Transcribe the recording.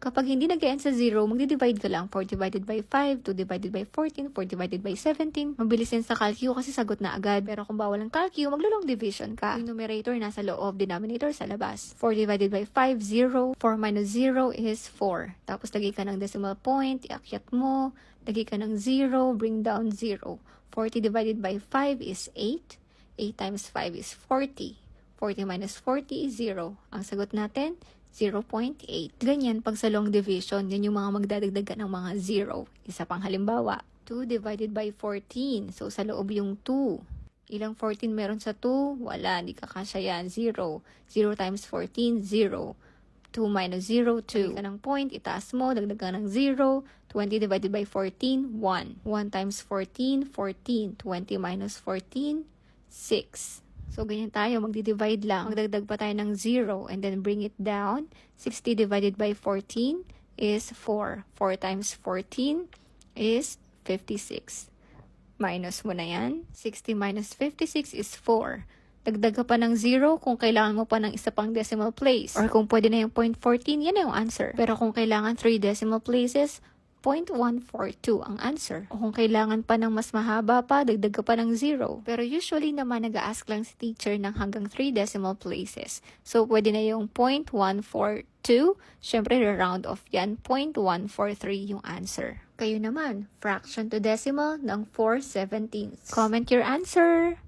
Kapag hindi nag-end sa 0, magdi-divide ka lang. 4 divided by 5, 2 divided by 14, 4 divided by 17. Mabilis yan sa calcu kasi sagot na agad. Pero kung bawal ang calcu, maglo-long division ka. Yung numerator nasa loob, denominator sa labas. 4 divided by 5, 0. 4 minus 0 is 4. Tapos lagay ka ng decimal point, iakyat mo. Lagay ka ng 0, bring down 0. 40 divided by 5 is 8. 8 times 5 is 40. 40 minus 40 is 0. Ang sagot natin, 0.8. Ganyan pag sa long division, yan yung mga magdadagdag ka ng mga 0. Isa pang halimbawa, 2 divided by 14. So, sa loob yung 2. Ilang 14 meron sa 2? Wala, hindi kakasya yan. 0. 0 times 14, 0. 2 minus 0, 2. Lagay ka ng point, itaas mo, dagdag ka ng 0. 20 divided by 14, 1. 1 times 14, 14. 20 minus 14, 6. So, ganyan tayo. Magdi-divide lang. Magdagdag pa tayo ng 0 and then bring it down. 60 divided by 14 is 4. 4 times 14 is 56. Minus mo na yan. 60 minus 56 is 4. Dagdag ka pa ng 0 kung kailangan mo pa ng isa pang decimal place. Or kung pwede na yung 0.14, yan na yung answer. Pero kung kailangan 3 decimal places, 0.142 ang answer. O kung kailangan pa ng mas mahaba pa, dagdag ka pa ng 0. Pero usually naman nag-a-ask lang si teacher ng hanggang 3 decimal places. So, pwede na yung 0.142. Siyempre, round off yan. 0.143 yung answer. Kayo naman, fraction to decimal ng 4/17. Comment your answer!